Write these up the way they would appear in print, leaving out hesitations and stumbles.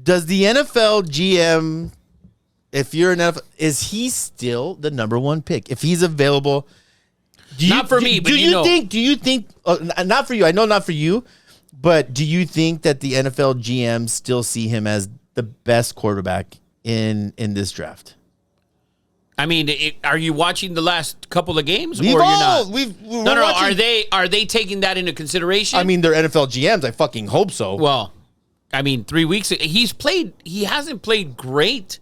Does the NFL GM, if you're an NFL, is he still the number one pick? If he's available, Not for me, but you know. Do you think, not for you, I know not for you, but do you think that the NFL GM still see him as the best quarterback in this draft? I mean, are you watching the last couple of games, or you're not? No. Are they taking that into consideration? I mean, they're NFL GMs. I fucking hope so. Well, I mean, 3 weeks he hasn't played great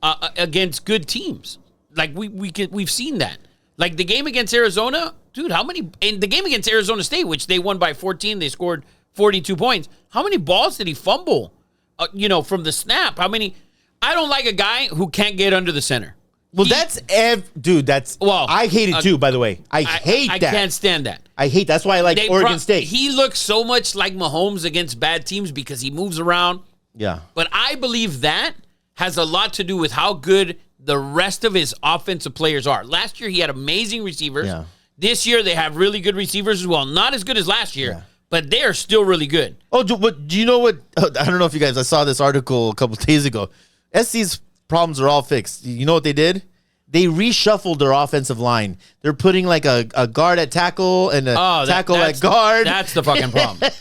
against good teams. Like we've seen that. Like the game against Arizona, dude. In the game against Arizona State, which they won by 14, they scored 42 points. How many balls did he fumble? From the snap. How many? I don't like a guy who can't get under the center. Well, I hate it too, by the way. I hate that. I can't stand that. I hate that's why I like Oregon State. He looks so much like Mahomes against bad teams because he moves around. Yeah. But I believe that has a lot to do with how good the rest of his offensive players are. Last year, he had amazing receivers. Yeah. This year, they have really good receivers as well. Not as good as last year, but they are still really good. Oh, do you know what? I don't know if you guys, I saw this article a couple of days ago. SC's problems are all fixed. You know what they did? They reshuffled their offensive line. They're putting like a guard at tackle and a tackle at guard. That's the fucking problem.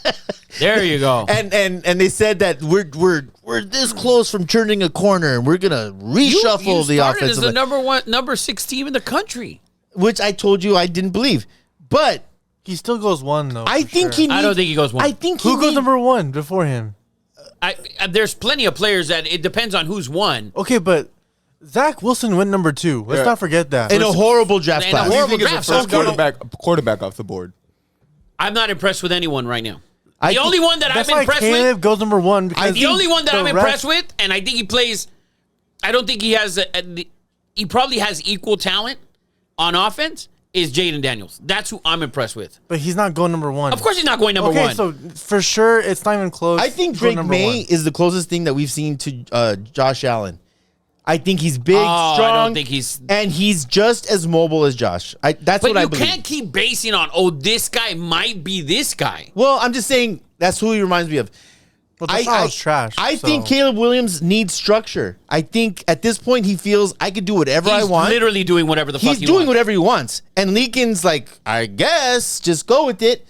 There you go. And they said that we're this close from turning a corner, and we're gonna reshuffle the offensive line. As the number 6 team in the country, which I told you I didn't believe, but he still goes one though. I don't think he goes one. I think who goes number one before him? There's plenty of players that it depends on who's won. Okay, but Zach Wilson went number 2. Let's not forget that. In a horrible draft class. A horrible draft. First quarterback off the board. I'm not impressed with anyone right now. The only one that I'm impressed Caleb with goes number 1. The only one that I'm impressed with, and I think he plays. I don't think he has. He probably has equal talent on offense. Is Jaden Daniels. That's who I'm impressed with. But he's not going number 1. Of course he's not going number 1. Okay, so for sure it's not even close. I think Drake May is the closest thing that we've seen to Josh Allen. I think he's big, strong, I don't think and he's just as mobile as Josh. That's what I believe. But you can't keep basing on, this guy might be this guy. Well, I'm just saying that's who he reminds me of. But that's trash. I think Caleb Williams needs structure. I think at this point he feels I could do whatever I want. He's literally doing whatever the fuck he wants. He's doing whatever he wants. And Leakin's like, I guess, just go with it.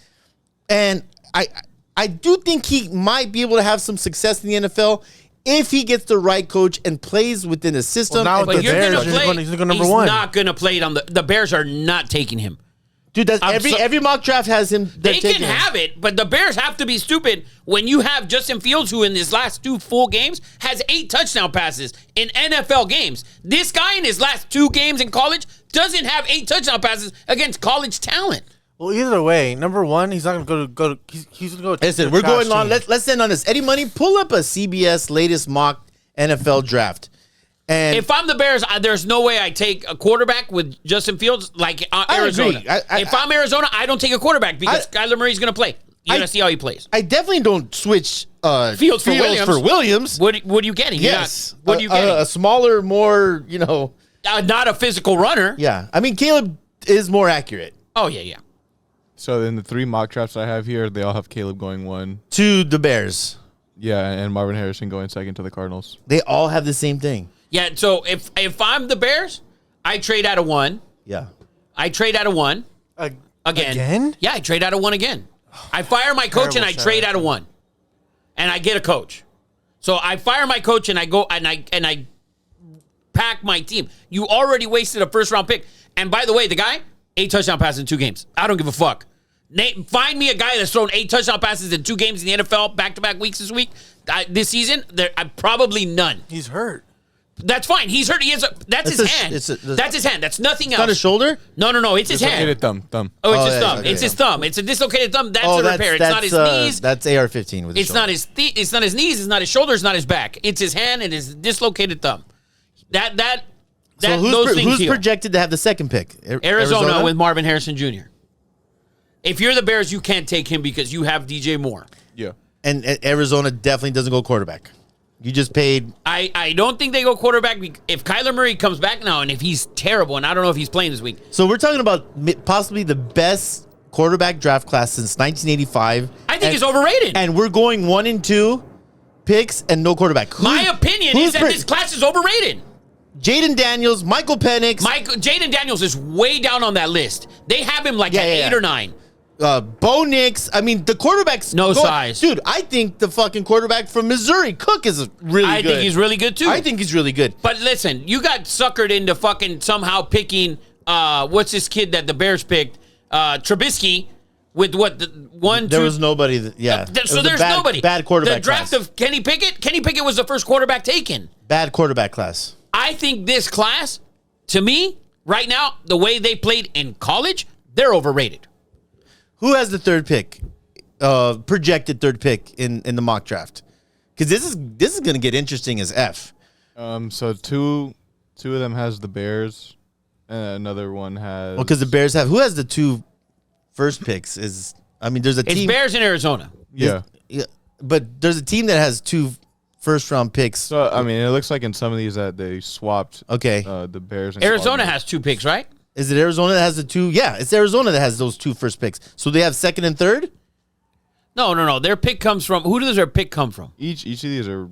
And I do think he might be able to have some success in the NFL if he gets the right coach and plays within a system. Well, now but you're going to play. He's going number 1. He's not going to play it on the Bears are not taking him. Dude, every mock draft has him. They can have it, but the Bears have to be stupid when you have Justin Fields, who in his last 2 full games has 8 touchdown passes in NFL games. This guy in his last 2 games in college doesn't have 8 touchdown passes against college talent. Well, either way, number 1, he's not going to go. He's going to go. Listen, we're going on. Let's end on this. Eddie Money, pull up a CBS latest mock NFL draft. And if I'm the Bears, there's no way I take a quarterback with Justin Fields like Arizona. If I'm Arizona, I don't take a quarterback because Kyler Murray's going to play. You're going to see how he plays. I definitely don't switch Fields for Williams. What are you getting? Yes. What are you getting? A smaller, more, not a physical runner. Yeah. I mean, Caleb is more accurate. Oh, yeah. So in the 3 mock drafts I have here, they all have Caleb going 1. To the Bears. Yeah, and Marvin Harrison going 2nd to the Cardinals. They all have the same thing. Yeah, so if I'm the Bears, I trade out of 1. Yeah. I trade out of 1. Again? Yeah, I trade out of 1 again. I fire my coach and I trade out of 1. And I get a coach. So I fire my coach and I go and I pack my team. You already wasted a first-round pick. And by the way, the guy, 8 touchdown passes in 2 games. I don't give a fuck. Find me a guy that's thrown 8 touchdown passes in 2 games in the NFL back-to-back weeks this season. Probably none. He's hurt. That's fine. He's hurt. That's his hand. That's his hand. That's nothing else. Not his shoulder? No. It's his hand. Dislocated thumb. Oh, it's his thumb. Okay. It's his thumb. It's a dislocated thumb. That's a repair. It's not his knees. That's AR-15 with his shoulder. It's not his knees. It's not his shoulders. It's not his back. It's his hand and his dislocated thumb. So who's projected to have the 2nd pick? Arizona with Marvin Harrison Jr. If you're the Bears, you can't take him because you have DJ Moore. Yeah. And Arizona definitely doesn't go quarterback. You just paid. I don't think they go quarterback. If Kyler Murray comes back now, and if he's terrible, and I don't know if he's playing this week. So we're talking about possibly the best quarterback draft class since 1985. I think it's overrated. And we're going 1 and 2. picks and no quarterback. My opinion is that this class is overrated. Jaden Daniels, Michael Penix. Jaden Daniels is way down on that list. They have him like at 8 or 9. Bo Nix. I mean, the quarterbacks. No size. Dude, I think the fucking quarterback from Missouri, Cook, is really good. I think he's really good, too. I think he's really good. But listen, you got suckered into fucking somehow picking, what's this kid that the Bears picked? Trubisky with what? There was nobody. So there's nobody. Bad quarterback The draft class. of Kenny Pickett. Kenny Pickett was the first quarterback taken. Bad quarterback class. I think this class, to me, right now, the way they played in college, they're overrated. Who has the third pick? Projected third pick in the mock draft? Because this is going to get interesting as F. So two of them has the Bears, and another one has. Well, because the Bears have. Who has the 2 first picks? There's a team. It's Bears in Arizona. Yeah. But there's a team that has 2 first-round picks. So, I mean, it looks like in some of these that they swapped the Bears. And Arizona has 2 picks, right? Is it Arizona that has the 2? Yeah, it's Arizona that has those 2 first picks. So they have second and third? No. Their pick comes from. Who does their pick come from? Each of these are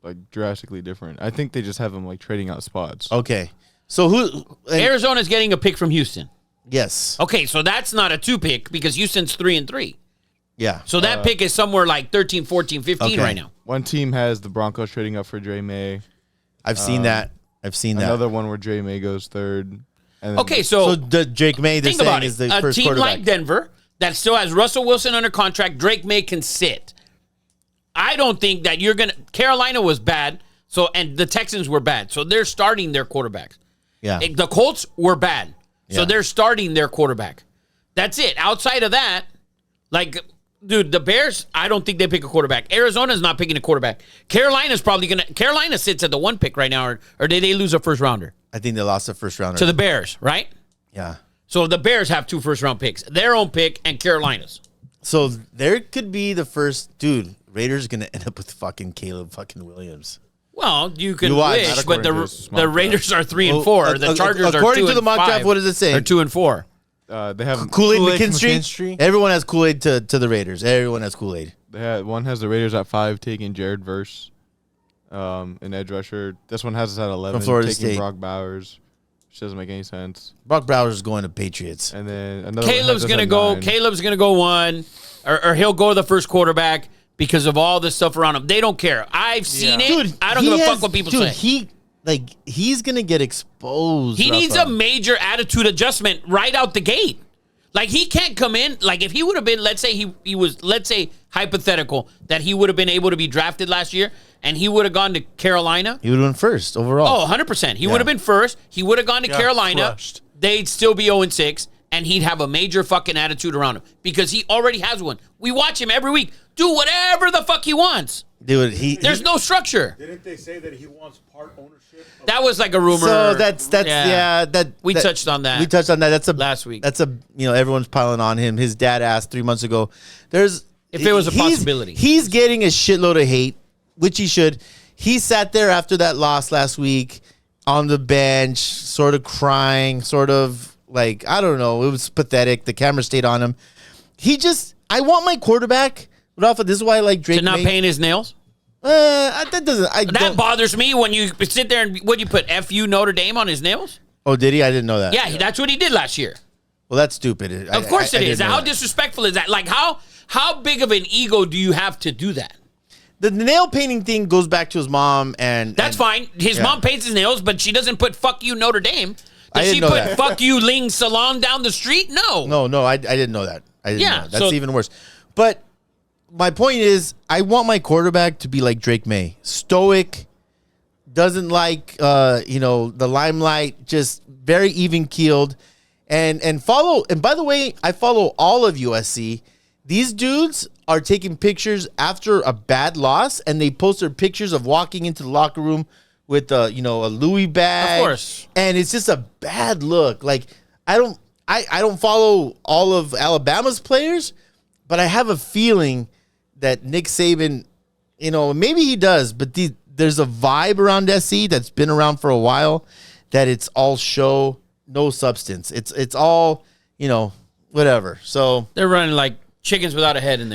like drastically different. I think they just have them like trading out spots. Okay. So who? Arizona's getting a pick from Houston. Yes. Okay, so that's not a 2 pick because Houston's 3-3. Yeah. So that pick is somewhere like 13, 14, 15 right now. One team has the Broncos trading up for Dre May. I've seen that. Another one where Dre May goes third. And Okay, so the Drake May, they're think saying, about is it. the A first team quarterback. like Denver that still has Russell Wilson under contract, Drake May can sit. I don't think that you're gonna. Carolina was bad, and the Texans were bad, so they're starting their quarterbacks. Yeah. The Colts were bad, so Yeah. they're starting their quarterback. That's it. Outside of that, like, dude, the Bears, I don't think they pick a quarterback. Arizona's not picking a quarterback. Carolina sits at the 1 pick right now, or did they lose a first rounder? I think they lost the first rounder. To the Bears, right? Yeah. So the Bears have 2 first-round picks, their own pick and Carolina's. So there could be the first dude. Raiders going to end up with fucking Caleb fucking Williams. Well, you can watch. wish, Not but according to this the mock Raiders are 3-4. The Chargers are 2-5. According to the mock draft, what does it say? They're 2-4. They have Kool-Aid Kool-Aid McKinstry? Everyone has Kool-Aid to the Raiders. Everyone has Kool-Aid. one has the Raiders at 5 taking Jared Verse, an edge rusher. This one has us at 11 From Florida taking State. Brock Bowers, which doesn't make any sense. Brock Bowers going to Patriots. And then another Caleb's going to go. Caleb's gonna go 1, or he'll go the first quarterback because of all this stuff around him. They don't care. I've seen it. Dude, I don't give a fuck what people say. He's going to get exposed. He needs a major attitude adjustment right out the gate. Like, he can't come in. Like, if he would have been, let's say he was, let's say, hypothetical, that he would have been able to be drafted last year, and he would have gone to Carolina. He would have been first overall. Oh, 100%. He would have been first. He would have gone to Carolina. Crushed. They'd still be 0-6, and he'd have a major fucking attitude around him because he already has one. We watch him every week do whatever the fuck he wants. Dude, There's no structure. Didn't they say that he wants part ownership? That was like a rumor. So We touched on that. We touched on that. That's last week. That's everyone's piling on him. His dad asked 3 months ago. If it was a possibility. He's getting a shitload of hate, which he should. He sat there after that loss last week on the bench, sort of crying, sort of like, I don't know. It was pathetic. The camera stayed on him. I want my quarterback. Rafa, this is why I like Drake to not May. paint his nails? That bothers me when you sit there and you put FU Notre Dame on his nails? Oh, did he? I didn't know that. Yeah, that's what he did last year. Well, that's stupid. Of course it is. didn't know How that. disrespectful is that? Like, how big of an ego do you have to do that? The nail painting thing goes back to his mom, and That's fine. His yeah. mom paints his nails, but she doesn't put "fuck you Notre Dame." I Does didn't she know put that. "fuck you Ling Salon" down the street? No. No, I didn't know that. I didn't Yeah, know that. That's so- even worse. But my point is, I want my quarterback to be like Drake May, stoic, doesn't like the limelight, just very even keeled, and follow. And by the way, I follow all of USC. These dudes are taking pictures after a bad loss, and they post their pictures of walking into the locker room with a Louis bag. Of course. And it's just a bad look. Like I don't follow all of Alabama's players, but I have a feeling that Nick Saban, maybe he does, but there's a vibe around SC that's been around for a while that it's all show, no substance. It's all, whatever. So They're running like chickens without a head in there.